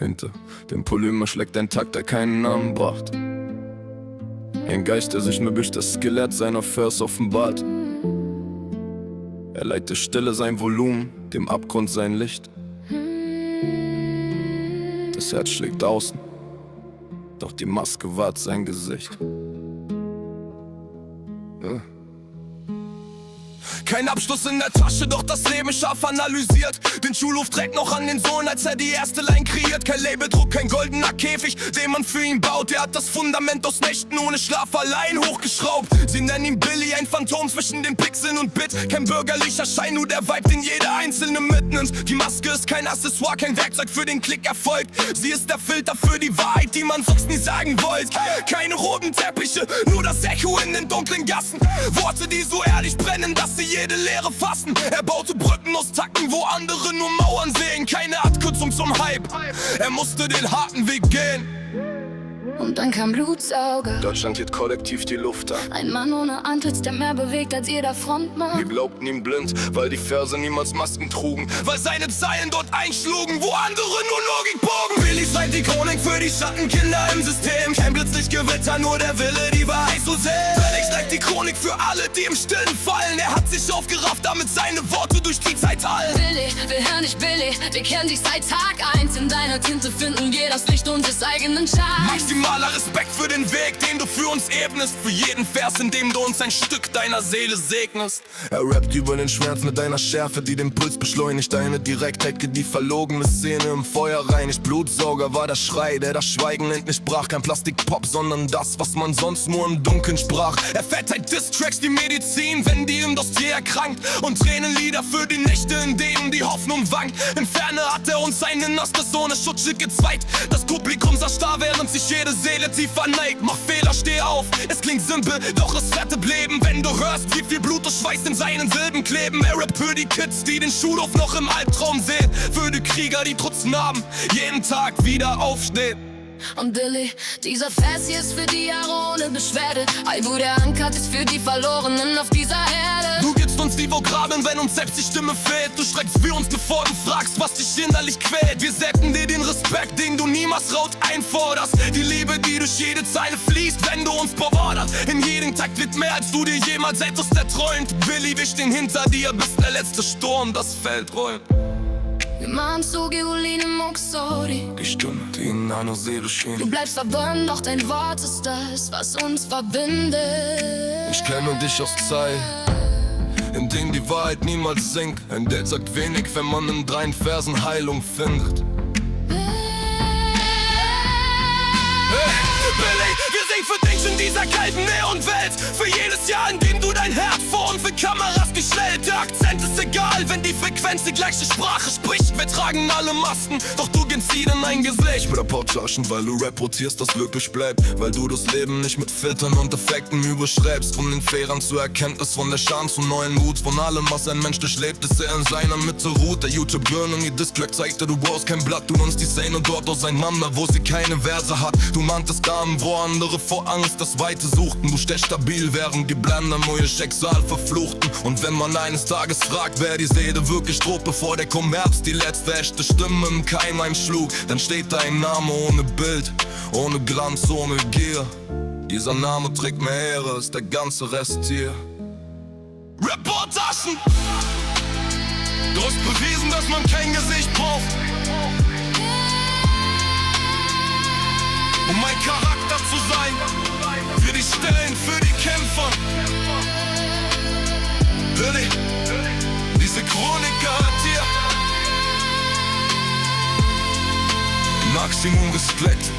Hinter dem Polymer schlägt ein Takt, der keinen Namen bracht. Ein Geist, der sich nur durch das Skelett seiner Vers offenbart. Er leiht der Stille sein Volumen, dem Abgrund sein Licht. Das Herz schlägt außen, doch die Maske wahrt sein Gesicht. Kein Abschluss in der Tasche, doch das Leben scharf analysiert. Den Schulhof trägt noch an den Sohn, als er die erste Line kreiert. Kein Labeldruck, kein goldener Käfig, den man für ihn baut. Er hat das Fundament aus Nächten ohne Schlaf allein hochgeschraubt. Sie nennen ihn Billy, ein Phantom zwischen den Pixeln und Bit. Kein bürgerlicher Schein, nur der Vibe, den jeder Einzelne mitnimmt. Die Maske ist kein Accessoire, kein Werkzeug für den Klickerfolg. Sie ist der Filter für die Wahrheit, die man sonst nie sagen wollte. Keine roten Teppiche, nur das Echo in den dunklen Gassen. Worte, die so ehrlich brennen, dass sie jede Leere fassen. Er baute Brücken aus Tacken, wo andere nur Mauern sehen. Keine Abkürzung zum Hype, er musste den harten Weg gehen. Und dann kam Blutsauger. Deutschland hielt kollektiv die Luft an. Ein Mann ohne Antlitz, der mehr bewegt als jeder Frontmann. Wir glaubten ihm blind, weil die Verse niemals Masken trugen. Weil seine Zeilen dort einschlugen, wo andere nur Logik bogen. Billy seid die Chronik für die Schattenkinder im System. Kein Blitzlichtgewitter, nur der Wille, die Wahrheit zu sehen. Felix schreibt die Chronik für alle, die im Stillen fallen. Er hat sich aufgerafft, damit seine Worte durch die Zeit hallen. Billy, wir hören dich Billy, wir kennen dich seit Tag 1. In deiner Tinte finden wir das Licht unseres eigenen Scheins. Maximaler Respekt für den Weg, den du für uns ebnest. Für jeden Vers, in dem du uns ein Stück deiner Seele segnest. Er rappt über den Schmerz mit einer Schärfe, die den Puls beschleunigt. Eine Direktheit, die verlogene Szene im Feuer reinigt. Blutsauger war der Schrei, der das Schweigen endlich brach. Kein Plastikpop, sondern das, was man sonst nur im Dunkeln sprach. Er verteilt Diss-Tracks wie Medizin, wenn die Industrie erkrankt. Und Tränenlieder für die Nächte, in denen die Hoffnung wankt. In Ferne hat er uns ein innerstes ohne Schutzschild gezweit. Das Publikum sah starr, während sich jede Seele tief verneigt. Mach Fehler, steh auf, es klingt simpel, doch es rettet Leben. Wenn du hörst, wie viel Blut und Schweiß in seinen Silben kleben. Er rappt für die Kids, die den Schulhof noch im Albtraum sehen. Für die Krieger, die trotz Narben jeden Tag wieder aufstehen. Und Billy, dieser Vers hier ist für die Jahre ohne Beschwerde. All wo der ankert ist für die Verlorenen auf dieser Erde. Du gibst uns die Vokabeln, wenn uns selbst die Stimme fehlt. Du streckst für uns, bevor du fragst, was dich innerlich quält. Wir senden dir den Respekt, den du niemals laut einforderst. Die Liebe, die durch jede Zeile fließt, wenn du uns bewahrst. In jedem Takt wird mehr, als du dir jemals etwas erträumt. Billy, wir stehen hinter dir, bis der letzte Sturm das Feld rollt. Wir machen zu Geolin im Oxori. Die Stimme, die in einer Seele schien. Du bleibst verbunden, doch dein Wort ist das, was uns verbindet. Ich kenne dich aus Zeit, in denen die Wahrheit niemals sinkt. Ein Date sagt wenig, wenn man in 3 Versen Heilung findet. Billy, wir singen für dich in dieser kalten Neonwelt. Für jedes Jahr, in dem du dein Herz vor unsere Kameras gestellt. Der Akzent ist egal, wenn die Frequenz die gleiche Sprache spricht. Wir tragen alle Masken, doch du gehst in ein Gesicht. Ich will Portlaschen, weil du Rap rotierst, das wirklich bleibt. Weil du das Leben nicht mit Filtern und Effekten überschreibst. Von den Fehlern zur Erkenntnis, von der Scham zu neuen Mut. Von allem, was ein Mensch durchlebt, ist er in seiner Mitte ruht. Der YouTube-Burn die Distrack zeigte, du brauchst kein Blatt. Du nennst die Szene dort auseinander, wo sie keine Verse hat. Du nanntest Damen, wo andere vor Angst das Weite suchten. Du stehst stabil, während die Blender nur ihr Schicksal verfluchten. Und wenn man eines Tages fragt, wer die Seele wirklich trug, bevor der Kommerz die letzte echte Stimme im Keim einschlug, dann steht dein Name ohne Bild, ohne Glanz, ohne Gier. Dieser Name trägt mehr Ehre, ist der ganze Rest hier. Reportagen! Du hast bewiesen, dass man kein Gesicht braucht, um ein Charakter zu sein. Für die Stillen, für die Kämpfer. Billy, diese Chronik gehört dir. Maximum Respekt.